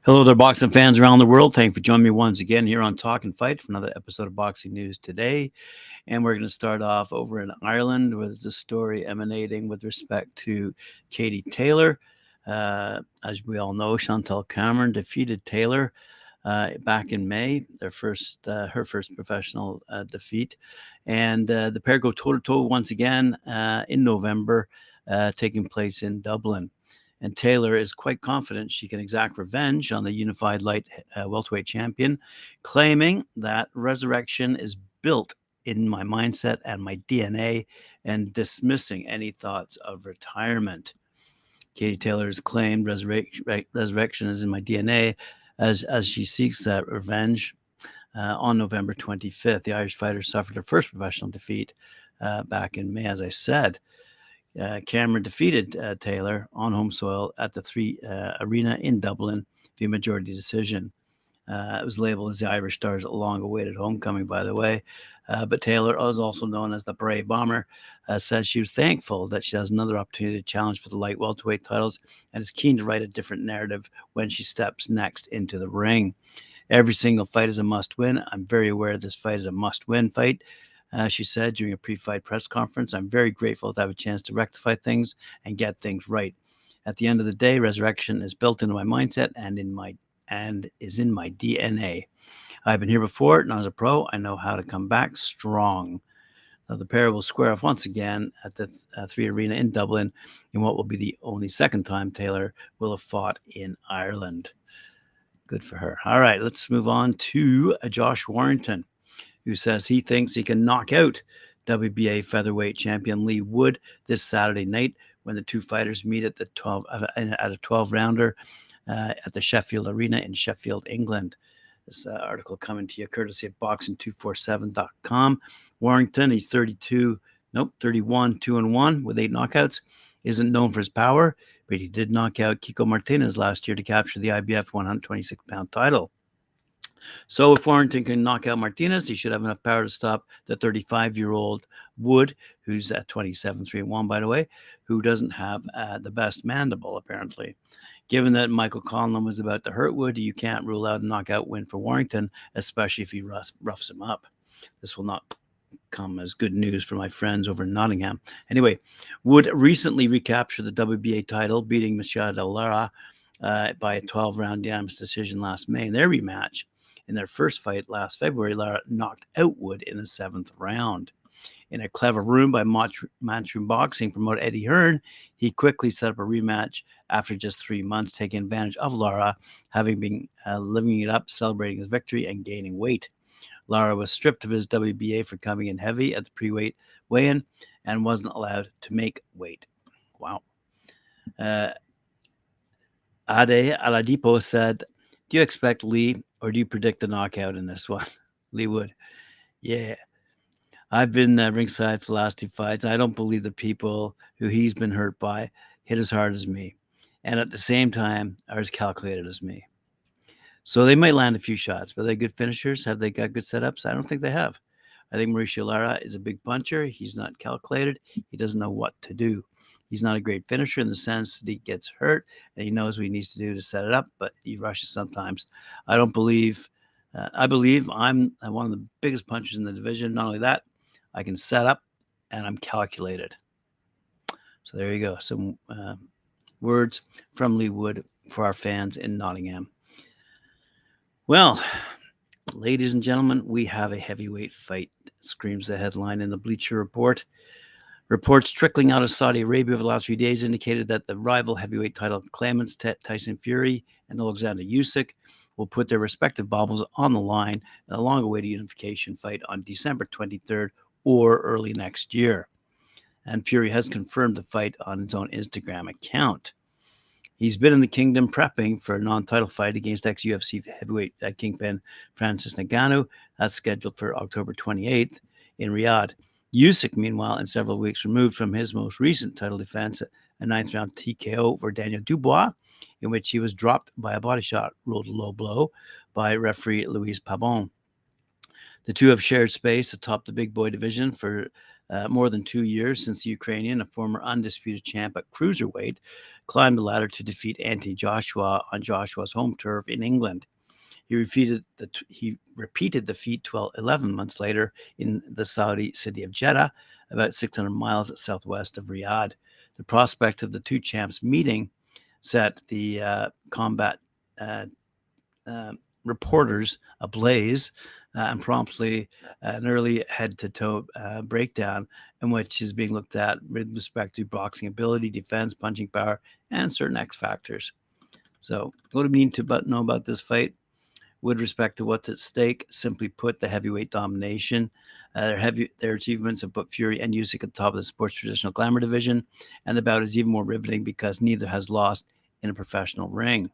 Hello there, boxing fans around the world. Thank you for joining me once again here on Talk and Fight for another episode of Boxing News Today. And we're going to start off over in Ireland, where there's a story emanating with respect to Katie Taylor. As we all know, Chantelle defeated Taylor back in May, her first professional defeat. And the pair go toe-to-toe once again in November, taking place in Dublin. And Taylor is quite confident she can exact revenge on the unified light welterweight champion, claiming that resurrection is built in my mindset and my DNA, and dismissing any thoughts of retirement. Katie Taylor has claimed resurrection is in my DNA as she seeks that revenge. On November 25th, the Irish fighter suffered her first professional defeat back in May, as I said. Cameron defeated Taylor on home soil at the 3 Arena in Dublin via majority decision. It was labeled as the Irish Star's long-awaited homecoming, by the way. But Taylor, is also known as the Brave Bomber, says she was thankful that she has another opportunity to challenge for the light welterweight titles and is keen to write a different narrative when she steps next into the ring. Every single fight is a must-win. I'm very aware this fight is a must-win fight. She said during a pre-fight press conference, I'm very grateful to have a chance to rectify things and get things right. At the end of the day, resurrection is built into my mindset and is in my DNA. I've been here before, not as a pro. I know how to come back strong. Now, the pair will square off once again at the 3 Arena in Dublin in what will be the only second time Taylor will have fought in Ireland. Good for her. All right, let's move on to Josh Warrington, who says he thinks he can knock out WBA featherweight champion Leigh Wood this Saturday night when the two fighters meet at a 12-rounder at the Sheffield Arena in Sheffield, England. This article coming to you courtesy of boxing247.com. Warrington, he's 31, 2-1 with 8 knockouts. Isn't known for his power, but he did knock out Kiko Martinez last year to capture the IBF 126-pound title. So if Warrington can knock out Martinez, he should have enough power to stop the 35-year-old Wood, who's at 27-3-1, by the way, who doesn't have the best mandible, apparently. Given that Michael Conlon was about to hurt Wood, you can't rule out a knockout win for Warrington, especially if he roughs him up. This will not come as good news for my friends over in Nottingham. Anyway, Wood recently recaptured the WBA title, beating Machado Lara by a 12-round unanimous decision last May in their rematch. In their first fight last February, Lara knocked out Wood in the 7th round. In a clever room by Matchroom Boxing promoter Eddie Hearn, he quickly set up a rematch after just 3 months, taking advantage of Lara having been living it up, celebrating his victory and gaining weight. Lara was stripped of his WBA for coming in heavy at the pre-weight weigh-in and wasn't allowed to make weight. Wow. Ade Aladipo said, do you expect Leigh or do you predict a knockout in this one? Leigh Wood. Yeah. I've been ringside for the last 2 fights. I don't believe the people who he's been hurt by hit as hard as me, and at the same time are as calculated as me. So they might land a few shots, but are they good finishers? Have they got good setups? I don't think they have. I think Mauricio Lara is a big puncher. He's not calculated. He doesn't know what to do. He's not a great finisher in the sense that he gets hurt and he knows what he needs to do to set it up, but he rushes sometimes. I believe I'm one of the biggest punchers in the division. Not only that, I can set up and I'm calculated. So there you go. Some words from Leigh Wood for our fans in Nottingham. Well, ladies and gentlemen, we have a heavyweight fight, screams the headline in the Bleacher Report. Reports trickling out of Saudi Arabia over the last few days indicated that the rival heavyweight title claimants Tyson Fury and Alexander Usyk will put their respective baubles on the line in a long-awaited unification fight on December 23rd or early next year. And Fury has confirmed the fight on his own Instagram account. He's been in the kingdom prepping for a non-title fight against ex-UFC heavyweight kingpin Francis Ngannou. That's scheduled for October 28th in Riyadh. Usyk, meanwhile, in several weeks removed from his most recent title defense, a 9th-round TKO for Daniel Dubois, in which he was dropped by a body shot ruled a low blow by referee Louise Pabon. The two have shared space atop the big boy division for more than 2 years since the Ukrainian, a former undisputed champ at cruiserweight, climbed the ladder to defeat Anthony Joshua on Joshua's home turf in England. He repeated the feat 11 months later in the Saudi city of Jeddah, about 600 miles southwest of Riyadh. The prospect of the two champs meeting set the combat reporters ablaze, and promptly an early head-to-toe breakdown in which is being looked at with respect to boxing ability, defense, punching power, and certain X factors. So what do we need to know about this fight? With respect to what's at stake, simply put, the heavyweight domination. Their achievements have put Fury and Usyk at the top of the sport's traditional glamour division, and the bout is even more riveting because neither has lost in a professional ring.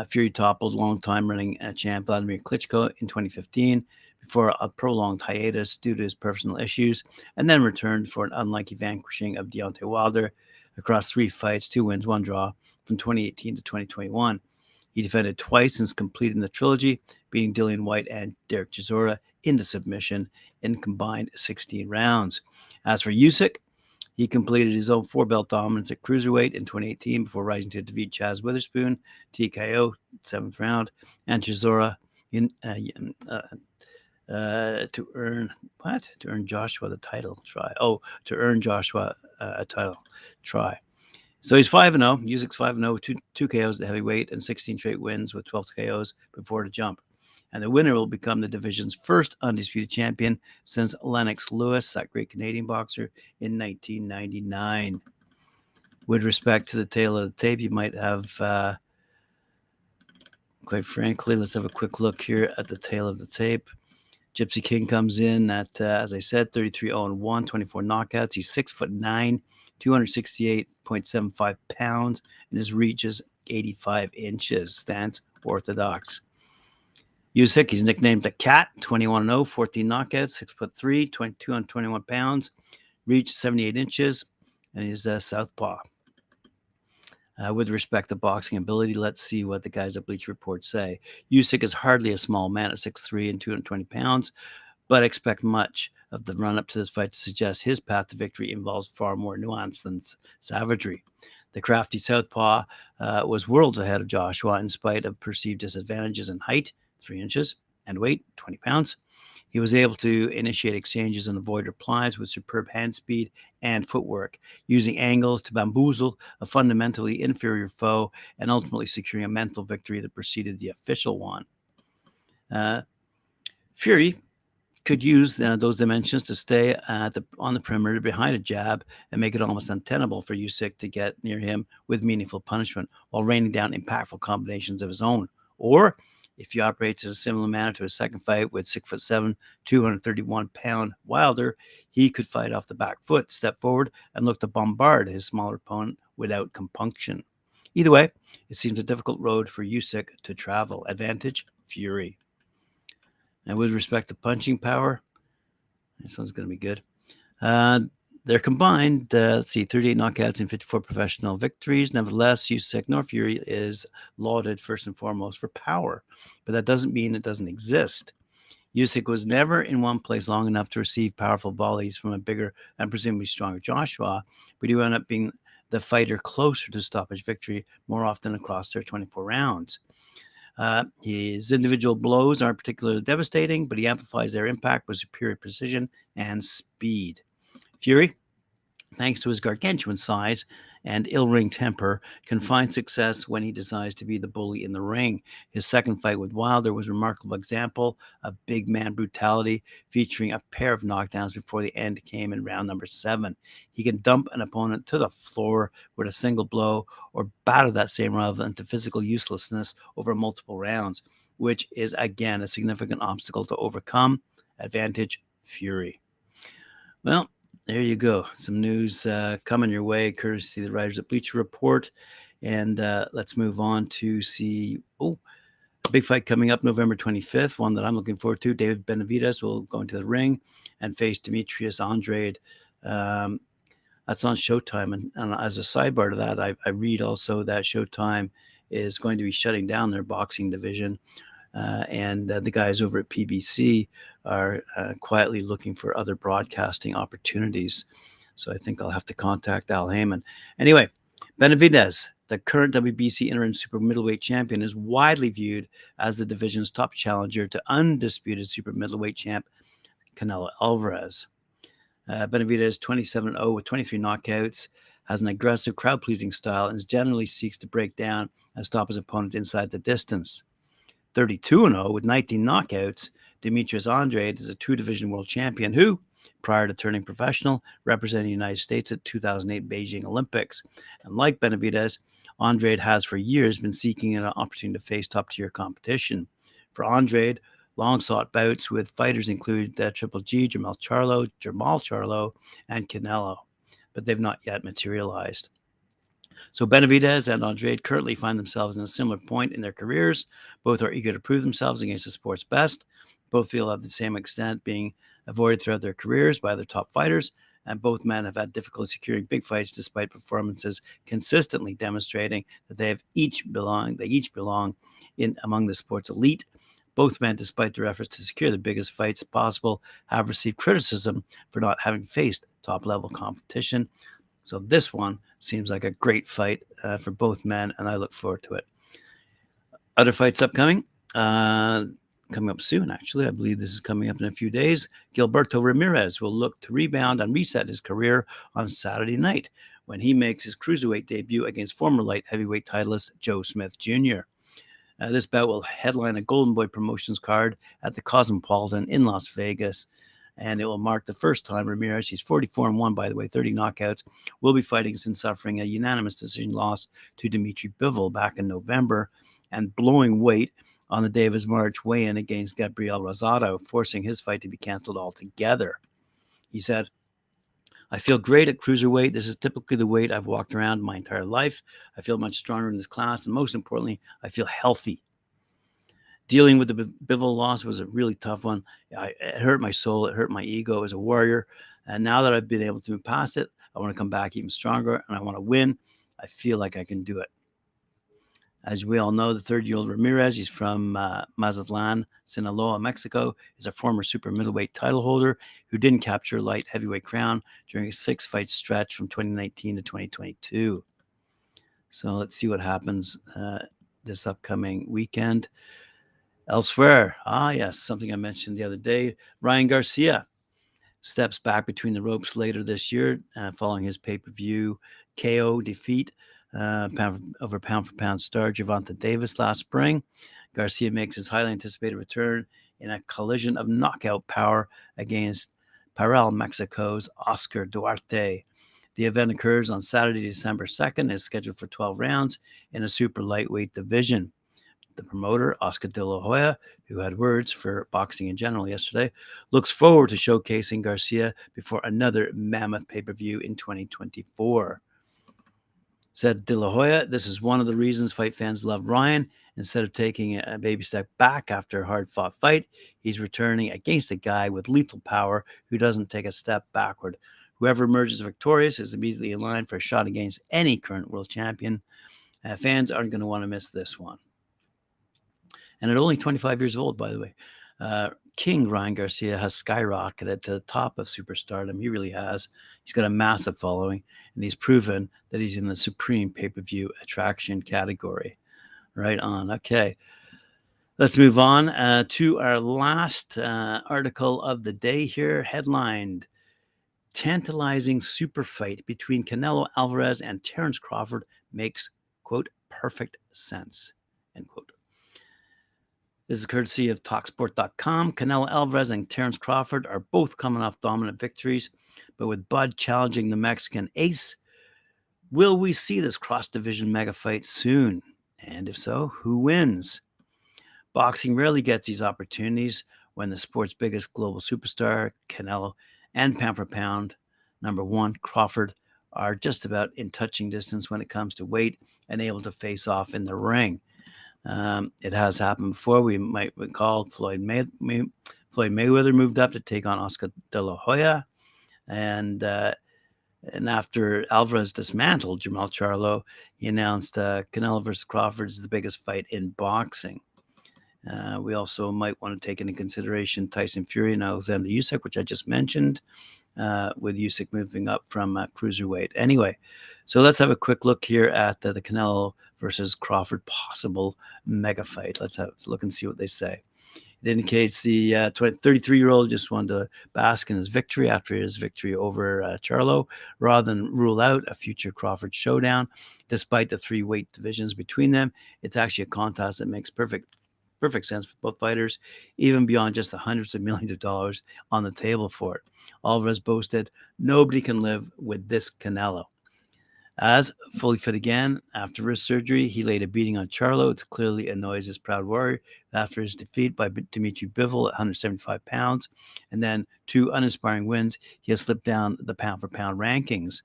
Fury toppled longtime running champ Vladimir Klitschko in 2015 before a prolonged hiatus due to his personal issues, and then returned for an unlikely vanquishing of Deontay Wilder across 3 fights, 2 wins, 1 draw from 2018 to 2021. He defended twice since completing the trilogy, beating Dillian Whyte and Derek Chisora into submission in combined 16 rounds. As for Usyk, he completed his own 4-belt dominance at cruiserweight in 2018 before rising to defeat Chaz Witherspoon, TKO, 7th round, and Chisora to earn Joshua the title try. To earn Joshua a title try. So he's 5-0. Usyk's 5-0, two KOs at heavyweight and 16 straight wins with 12 KOs before the jump. And the winner will become the division's first undisputed champion since Lennox Lewis, that great Canadian boxer, in 1999. With respect to the tail of the tape, you might have, quite frankly, let's have a quick look here at the tail of the tape. Gypsy King comes in at, as I said, 33-0-1, 24 knockouts. He's 6'9", 268.75 pounds, and his reach is 85 inches. Stance orthodox. Usyk, he's nicknamed the Cat, 21-0, 14 knockouts, 6'3", 221 pounds, reach 78 inches, and he's a southpaw. With respect to boxing ability, let's see what the guys at Bleacher Report say. Usyk is hardly a small man at 6'3" and 220 pounds, but expect much of the run-up to this fight to suggest his path to victory involves far more nuance than savagery. The crafty southpaw was worlds ahead of Joshua in spite of perceived disadvantages in height, 3 inches, and weight, 20 pounds. He was able to initiate exchanges and avoid replies with superb hand speed and footwork, using angles to bamboozle a fundamentally inferior foe and ultimately securing a mental victory that preceded the official one. Fury could use those dimensions to stay on the perimeter behind a jab and make it almost untenable for Usyk to get near him with meaningful punishment while raining down impactful combinations of his own. Or, if he operates in a similar manner to his second fight with 6'7", 231-pound Wilder, he could fight off the back foot, step forward, and look to bombard his smaller opponent without compunction. Either way, it seems a difficult road for Usyk to travel. Advantage, Fury. And with respect to punching power, this one's going to be good. They're combined, 38 knockouts and 54 professional victories. Nevertheless, Usyk nor Fury is lauded first and foremost for power, but that doesn't mean it doesn't exist. Usyk was never in one place long enough to receive powerful volleys from a bigger and presumably stronger Joshua, but he wound up being the fighter closer to stoppage victory more often across their 24 rounds. His individual blows aren't particularly devastating, but he amplifies their impact with superior precision and speed. Fury, thanks to his gargantuan size and ill-ring temper, can find success when he decides to be the bully in the ring. His second fight with Wilder was a remarkable example of big man brutality, featuring a pair of knockdowns before the end came in round number 7. He can dump an opponent to the floor with a single blow or batter that same rival into physical uselessness over multiple rounds, which is, again, a significant obstacle to overcome. Advantage, Fury. Well, there you go. Some news coming your way, courtesy of the writers at Bleacher Report. And let's move on to see, a big fight coming up November 25th, one that I'm looking forward to. David Benavidez will go into the ring and face Demetrius Andrade. That's on Showtime. And as a sidebar to that, I read also that Showtime is going to be shutting down their boxing division. And the guys over at PBC are quietly looking for other broadcasting opportunities. So I think I'll have to contact Al Heyman. Anyway, Benavidez, the current WBC interim super middleweight champion, is widely viewed as the division's top challenger to undisputed super middleweight champ Canelo Alvarez. Benavidez, 27-0 with 23 knockouts, has an aggressive, crowd-pleasing style and generally seeks to break down and stop his opponents inside the distance. 32-0 with 19 knockouts, Demetrius Andrade is a two-division world champion who, prior to turning professional, represented the United States at 2008 Beijing Olympics. And like Benavidez, Andrade has for years been seeking an opportunity to face top-tier competition. For Andrade, long-sought bouts with fighters include Triple G, Jamal Charlo, and Canelo, but they've not yet materialized. So Benavidez and Andrade currently find themselves in a similar point in their careers. Both are eager to prove themselves against the sport's best. Both feel to the same extent being avoided throughout their careers by other top fighters, and both men have had difficulty securing big fights despite performances consistently demonstrating that they each belong in among the sport's elite. Both men, despite their efforts to secure the biggest fights possible, have received criticism for not having faced top-level competition. So this one seems like a great fight for both men, and I look forward to it. Other fights upcoming, coming up soon, actually. I believe this is coming up in a few days. Gilberto Ramirez will look to rebound and reset his career on Saturday night when he makes his cruiserweight debut against former light heavyweight titleist Joe Smith Jr. This bout will headline a Golden Boy Promotions card at the Cosmopolitan in Las Vegas, and it will mark the first time Ramirez, he's 44-1, by the way, 30 knockouts, will be fighting since suffering a unanimous decision loss to Dimitri Bivol back in November and blowing weight on the day of his March weigh-in against Gabriel Rosado, forcing his fight to be canceled altogether. He said, "I feel great at cruiserweight. This is typically the weight I've walked around my entire life. I feel much stronger in this class, and most importantly, I feel healthy. Dealing with the Bivol loss was a really tough one. It hurt my soul. It hurt my ego as a warrior. And now that I've been able to move past it, I want to come back even stronger, and I want to win. I feel like I can do it." As we all know, the 30-year-old Ramirez, he's from Mazatlan, Sinaloa, Mexico, is a former super middleweight title holder who didn't capture light heavyweight crown during a 6-fight stretch from 2019 to 2022. So let's see what happens this upcoming weekend. Elsewhere, yes, something I mentioned the other day, Ryan Garcia steps back between the ropes later this year following his pay-per-view KO defeat over pound-for-pound star Gervonta Davis last spring. Garcia makes his highly anticipated return in a collision of knockout power against Parral, Mexico's Oscar Duarte. The event occurs on Saturday, December 2nd, and is scheduled for 12 rounds in a super lightweight division. The promoter, Oscar De La Hoya, who had words for boxing in general yesterday, looks forward to showcasing Garcia before another mammoth pay-per-view in 2024. Said De La Hoya, "This is one of the reasons fight fans love Ryan. Instead of taking a baby step back after a hard-fought fight, he's returning against a guy with lethal power who doesn't take a step backward. Whoever emerges victorious is immediately in line for a shot against any current world champion. Fans aren't going to want to miss this one." And at only 25 years old, by the way, King Ryan Garcia has skyrocketed to the top of superstardom. He really has. He's got a massive following, and he's proven that he's in the supreme pay-per-view attraction category. Right on. Okay. Let's move on to our last article of the day here, headlined, "Tantalizing super fight between Canelo Alvarez and Terence Crawford makes, quote, perfect sense," end quote. This is courtesy of TalkSport.com. Canelo Alvarez and Terence Crawford are both coming off dominant victories, but with Bud challenging the Mexican ace, will we see this cross-division mega fight soon? And if so, who wins? Boxing rarely gets these opportunities when the sport's biggest global superstar, Canelo, and pound for pound, number one, Crawford, are just about in touching distance when it comes to weight and able to face off in the ring. It has happened before. We might recall Floyd Mayweather moved up to take on Oscar De La Hoya, and after Alvarez dismantled Jamal Charlo, he announced Canelo versus Crawford is the biggest fight in boxing. We also might want to take into consideration Tyson Fury and Alexander Usyk, which I just mentioned, with Usyk moving up from cruiserweight. Anyway, so let's have a quick look here at the Canelo versus Crawford possible mega fight. Let's have a look and see what they say. It indicates the 33-year-old just wanted to bask in his victory after his victory over Charlo, rather than rule out a future Crawford showdown. Despite the 3 weight divisions between them, it's actually a contest that makes perfect sense for both fighters, even beyond just the hundreds of millions of dollars on the table for it. Alvarez boasted, "Nobody can live with this Canelo." As fully fit again after wrist surgery, he laid a beating on Charlo. It clearly annoys his proud warrior after his defeat by Demetrius Bivol at 175 pounds and then 2 uninspiring wins. He has slipped down the pound-for-pound rankings.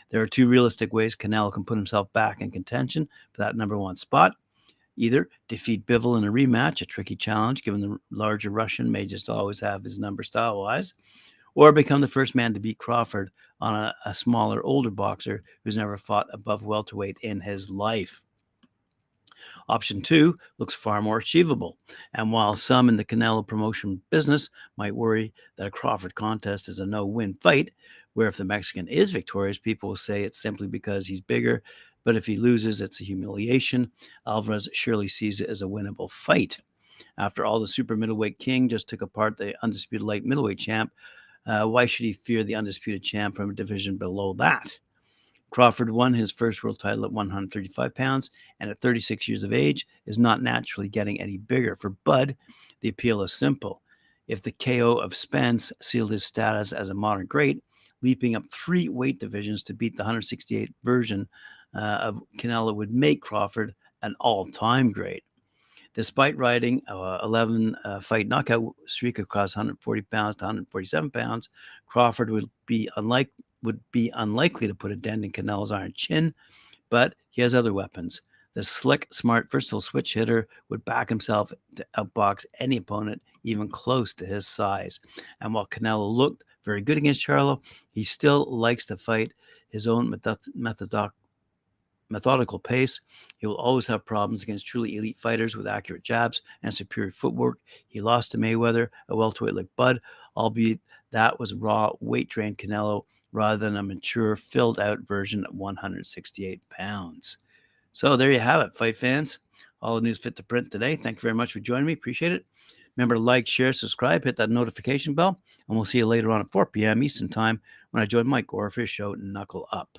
There are 2 realistic ways Canelo can put himself back in contention for that number 1 spot. Either defeat Bivol in a rematch, a tricky challenge given the larger Russian may just always have his number style-wise, or become the first man to beat Crawford on a smaller, older boxer who's never fought above welterweight in his life. Option 2 looks far more achievable, and while some in the Canelo promotion business might worry that a Crawford contest is a no-win fight, where if the Mexican is victorious, people will say it's simply because he's bigger, but if he loses, it's a humiliation. Alvarez surely sees it as a winnable fight. After all, the super middleweight king just took apart the undisputed light middleweight champ. Why should he fear the undisputed champ from a division below that? Crawford won his first world title at 135 pounds, and at 36 years of age is not naturally getting any bigger. For Bud, the appeal is simple. If the KO of Spence sealed his status as a modern great, leaping up 3 weight divisions to beat the 168 version of Canelo would make Crawford an all-time great. Despite riding a 11-fight knockout streak across 140 pounds to 147 pounds, Crawford would be unlikely to put a dent in Canelo's iron chin, but he has other weapons. The slick, smart, versatile switch hitter would back himself to outbox any opponent even close to his size. And while Canelo looked very good against Charlo, he still likes to fight his own methodical pace. He will always have problems against truly elite fighters with accurate jabs and superior footwork. He lost to Mayweather, a welterweight like Bud, albeit that was raw, weight-trained Canelo rather than a mature, filled-out version at 168 pounds. So there you have it, fight fans. All the news fit to print today. Thank you very much for joining me. Appreciate it. Remember to like, share, subscribe, hit that notification bell, and we'll see you later on at 4 p.m. Eastern Time when I join Mike Gore for his show Knuckle Up.